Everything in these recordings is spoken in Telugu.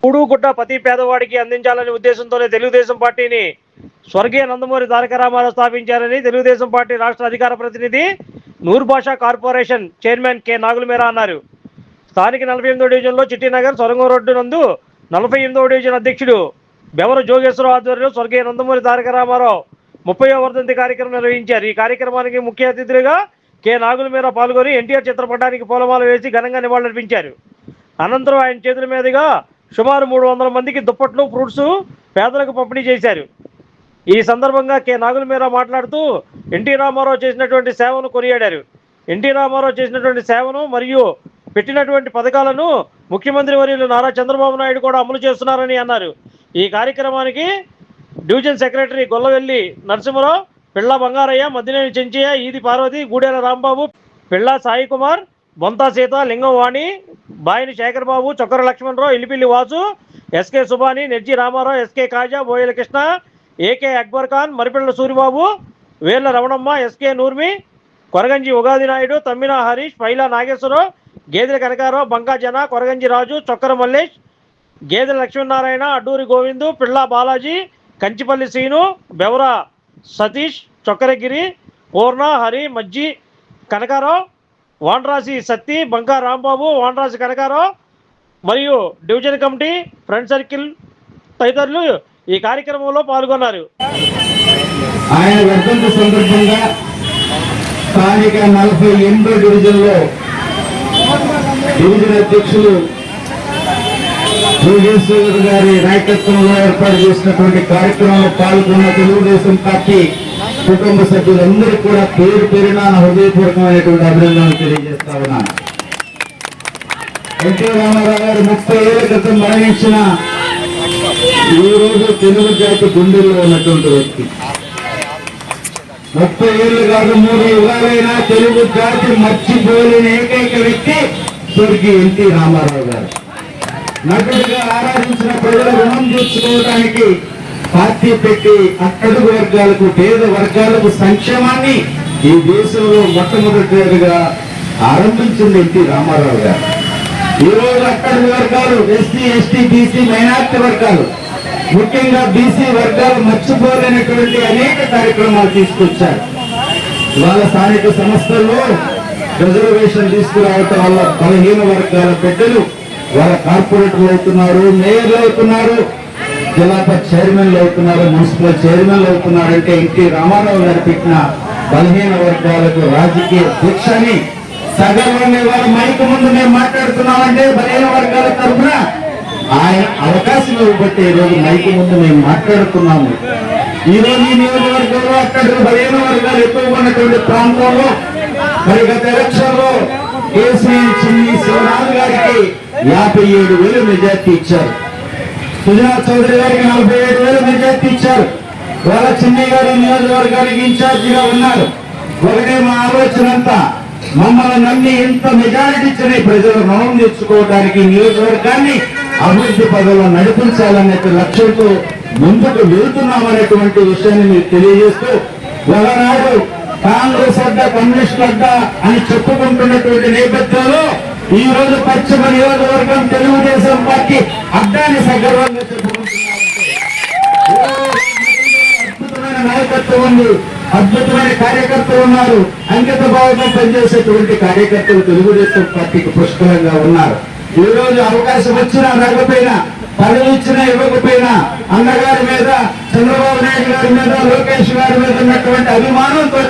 కూడు గుడ్డ ప్రతి పేదవాడికి అందించాలనే ఉద్దేశంతోనే తెలుగుదేశం పార్టీని స్వర్గీయ నందమూరి తారక రామారావు స్థాపించారని తెలుగుదేశం పార్టీ రాష్ట్ర అధికార ప్రతినిధి నూర్ భాషా కార్పొరేషన్ చైర్మన్ కె నాగులమీర అన్నారు. స్థానిక 48వ డివిజన్లో చిట్టినగర్ సొరంగం రోడ్డు నందు 48వ డివిజన్ అధ్యక్షుడు బెవర జోగేశ్వరరావు ఆధ్వర్యంలో స్వర్గీయ నందమూరి తారక రామారావు 30వ వర్ధంతి కార్యక్రమం నిర్వహించారు. ఈ కార్యక్రమానికి ముఖ్య అతిథులుగా కె నాగులమీర పాల్గొని ఎన్టీఆర్ చిత్రపటానికి పూలమాల వేసి ఘనంగా నివాళులర్పించారు. అనంతరం ఆయన చేతుల మీదుగా సుమారు 300 మందికి దుప్పట్లు, ఫ్రూట్స్ పేదలకు పంపిణీ చేశారు. ఈ సందర్భంగా కె నాగులమీర మాట్లాడుతూ ఎన్టీ రామారావు చేసినటువంటి సేవను కొనియాడారు. ఎన్టీ రామారావు చేసినటువంటి సేవను మరియు పెట్టినటువంటి పథకాలను ముఖ్యమంత్రి వర్యులు నారా చంద్రబాబు నాయుడు కూడా అమలు చేస్తున్నారని అన్నారు. ఈ కార్యక్రమానికి డివిజన్ సెక్రటరీ గొల్లవెల్లి నరసింహరావు, పిళ్ళ బంగారయ్య, మద్దినేని చెంచయ్య, ఈది పార్వతి, గూడెల రాంబాబు, పిళ్ళ సాయి కుమార్, బొంతా సీత, లింగం వాణి, బాయిని శేఖర్ బాబు, చొక్కర లక్ష్మణరావు, ఇలిపిల్లి వాసు, ఎస్కే సుబాని, నెజ్జి రామారావు, ఎస్కే కాజా, బోయల కృష్ణ, ఏకే అక్బర్ ఖాన్, మరిపిళ్ళ సూరిబాబు, వేళ్ల రమణమ్మ, ఎస్కే నూర్మి, కొరగంజి ఉగాది నాయుడు, తమ్మిన హరీష్, పైలా నాగేశ్వరరావు, గేదెల కనకారావు, బంకా జన, కొరగంజి రాజు, చొక్కర మల్లేష్, గేదెల లక్ష్మీనారాయణ, అడ్డూరి గోవిందు, పిళ్ళ బాలాజీ, కంచిపల్లి శ్రీను, బెవర సతీష్, చొక్కరగిరి, పూర్ణ, హరి, మజ్జి కనకారావు, వాండ్రాసి సత్తి, బంకా రాంబాబు, వాండ్రాసి కనకారావు మరియు డివిజన్ కమిటీ, ఫ్రెండ్ సర్కిల్ తదితరులు ఈ కార్యక్రమంలో పాల్గొన్నారు. ఆయన వర్ధంతి సందర్భంగా స్థానిక 48వ డివిజన్లో డివిజన్ అధ్యక్షులు జోగేశ్వర్ గారి నాయకత్వంలో ఏర్పాటు చేసినటువంటి కార్యక్రమంలో పాల్గొన్న తెలుగుదేశం పార్టీ కుటుంబ సభ్యులందరూ కూడా పేరు పేరున హృదయపూర్వకమైనటువంటి అభినందనలు తెలియజేస్తా ఉన్నాను. ఎన్టీ రామారావు గారు 30 ఏళ్ల క్రితం మరణించిన ఈ రోజు తెలుగు జాతి గుండెల్లో ఉన్నటువంటి వ్యక్తి. 30 ఏళ్ళు కాదు, 3 యుగాలైనా తెలుగు జాతి మర్చిపోలేని ఏకైక వ్యక్తి స్వర్గీయ ఎన్టీ రామారావు గారు. నటుడిగా ఆరాధించిన ప్రజల రుణం తీర్చుకోవడానికి పార్టీ పెట్టి అట్టడుగు వర్గాలకు, పేద వర్గాలకు సంక్షేమాన్ని ఈ దేశంలో మొట్టమొదటిగా ఆరంభించింది ఎన్టీ రామారావు గారు. ఈ రోజు అట్టడుగు వర్గాలు, ఎస్సీ, ఎస్టీ, బీసీ, మైనార్టీ వర్గాలు, ముఖ్యంగా బీసీ వర్గాలు మర్చిపోలేనటువంటి అనేక కార్యక్రమాలు తీసుకొచ్చారు. ఇవాళ స్థానిక సంస్థల్లో రిజర్వేషన్ తీసుకురావటం వల్ల బలహీన వర్గాల బిడ్డలు వాళ్ళ కార్పొరేటర్లు అవుతున్నారు, మేయర్లు అవుతున్నారు, జిల్లా చైర్మన్లు అవుతున్నారు, మున్సిపల్ చైర్మన్లు అవుతున్నారు. అంటే ఎన్టీ రామారావు గారు పెట్టిన బలహీన వర్గాలకు రాజకీయ దీక్షని సగర్వంగా వాళ్ళ మైకు ముందు మేము మాట్లాడుతున్నామంటే బలహీన వర్గాల తరఫున ఆయన అవకాశం ఇవ్వబట్టి ఈ రోజు మైకు ముందు మేము మాట్లాడుతున్నాము. ఈ రోజు ఈ నియోజకవర్గంలో అక్కడ బలహీన వర్గాలు ఎక్కువగా ఉన్నటువంటి ప్రాంతంలో మరి గత ఎలక్షన్ లో కేసీఆర్ చిన్ని శివరాజు గారికి 57,000 మెజార్టీ ఇచ్చారు. సుజనా చౌదరి గారికి 47,000 మెజార్టీ ఇచ్చారు. వాళ్ళ చిన్ని గారి నియోజకవర్గానికి ఇన్ఛార్జిగా ఉన్నారు. ఒకటే మా ఆలోచన అంతా, మమ్మల్ని నమ్మి ఇంత మెజారిటీ ఇచ్చిన ప్రజలు రుణం తెచ్చుకోవడానికి నియోజకవర్గాన్ని అభివృద్ధి పదంలో నడిపించాలనే లక్ష్యంతో ముందుకు వెళ్తున్నామనేటువంటి విషయాన్ని మీరు తెలియజేస్తూ, ఒకనాడు కాంగ్రెస్ అడ్డ, కమ్యూనిస్ట్ అడ్డ అని చెప్పుకుంటున్నటువంటి నేపథ్యంలో ఈ రోజు పశ్చిమ నియోజకవర్గం తెలుగుదేశం పార్టీ అడ్డాన్ని సగర్వంగా చెప్పుకుంటున్నారంటే అద్భుతమైన నాయకత్వం ఉంది, అద్భుతమైన కార్యకర్తలు ఉన్నారు, అంకిత భావంతో పనిచేసేటువంటి కార్యకర్తలు తెలుగుదేశం పార్టీకి పుష్కలంగా ఉన్నారు. ఈ రోజు అవకాశం వచ్చినా రాకపోయినా, పదవి ఇచ్చినా ఇవ్వకపోయినా అన్నగారి మీద, చంద్రబాబు నాయుడు గారి మీద, లోకేష్ గారి మీద ఉన్నటువంటి అభిమానంతో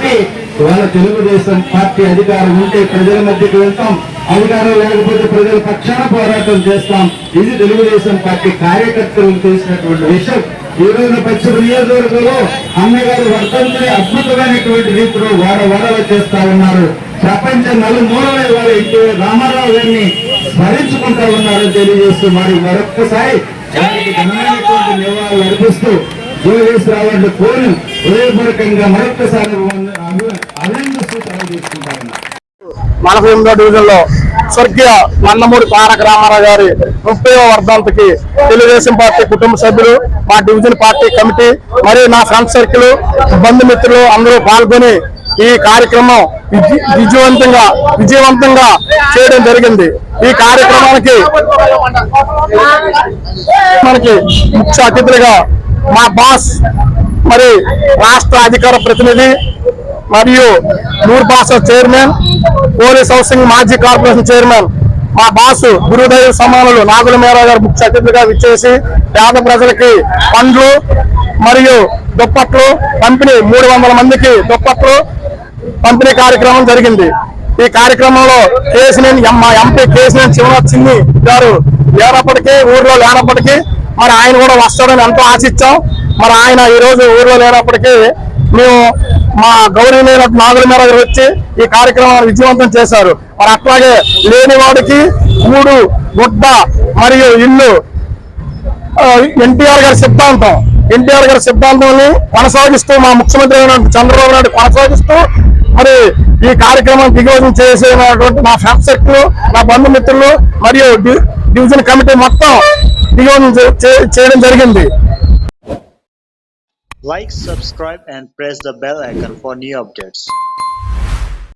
ఇవాళ తెలుగుదేశం పార్టీ అధికారం ఉంటే ప్రజల మధ్యకి వెళ్తాం, అధికారం లేకపోతే ప్రజల పక్షాన పోరాటం చేస్తాం. ఇది తెలుగుదేశం పార్టీ కార్యకర్తలకు తెలిసినటువంటి విషయం. ఈ రోజున పశ్చిమ నియోజకవర్గంలో అన్నగారు వర్ధంతిని అద్భుతమైనటువంటి రీతిలో వాడవాడలు చేస్తా ఉన్నారు. ప్రపంచ నలుమూలల వారు ఎన్టీ రామారావు గారిని స్మరించుకుంటా ఉన్నారని తెలియజేస్తూ మరొక్కసారి వారికి ఘనమైనటువంటి నివాళులు అర్పిస్తూ జోగేశ్వరరావు కోరి హృదయపూర్వకంగా మరొక్కసారి అభినందిస్తూ తెలియజేసుకుంటా ఉన్నారు. 48వ డివిజన్ లో స్వర్గీయ నందమూరి తారక రామారావు గారి 30వ వర్ధంతికి తెలుగుదేశం పార్టీ కుటుంబ సభ్యులు, మా డివిజన్ పార్టీ కమిటీ మరియు నా ఫ్రెండ్ సర్కిల్, బంధుమిత్రులు అందరూ పాల్గొని ఈ కార్యక్రమం విజయవంతంగా చేయడం జరిగింది. ఈ కార్యక్రమానికి మనకి ముఖ్య అతిథులుగా మా బాస్ మరి రాష్ట్ర అధికార ప్రతినిధి మరియు నూర్బాస చైర్మన్, పోలీస్ హౌసింగ్ మాజీ కార్పొరేషన్ చైర్మన్ మా బాసు గురుదైవ సమానులు నాగుల మేరా గారు ముఖ్య అతిథిగా విచ్చేసి పేద ప్రజలకి పండ్లు మరియు దుప్పట్లు పంపిణీ 300 మందికి దుప్పట్లు పంపిణీ కార్యక్రమం జరిగింది. ఈ కార్యక్రమంలో మా ఎంపీ కేసినేని శివనాథ్ సింగ్ గారు ఊర్లో లేనప్పటికీ మరి ఆయన కూడా వస్తాడని ఎంతో ఆశించాం. మరి ఆయన ఈ రోజు ఊర్లో లేనప్పటికీ మేము మా గౌరవనీయులు నాగుల మేర గారు వచ్చి ఈ కార్యక్రమాన్ని విజయవంతం చేశారు. మరి అట్లాగే లేనివాడికి కూడు గుడ్డ మరియు ఇల్లు ఎన్టీఆర్ గారి సిద్ధాంతాన్ని కొనసాగిస్తూ మా ముఖ్యమంత్రి అయినటువంటి చంద్రబాబు నాయుడు కొనసాగిస్తూ మరి ఈ కార్యక్రమం దిగ్విజయం చేసినటువంటి నా ఫ్యాక్టర్లు, నా బంధుమిత్రులు మరియు డివిజన్ కమిటీ మొత్తం దిగ్విజయం చేయడం జరిగింది. Like, subscribe and press the bell icon for new updates.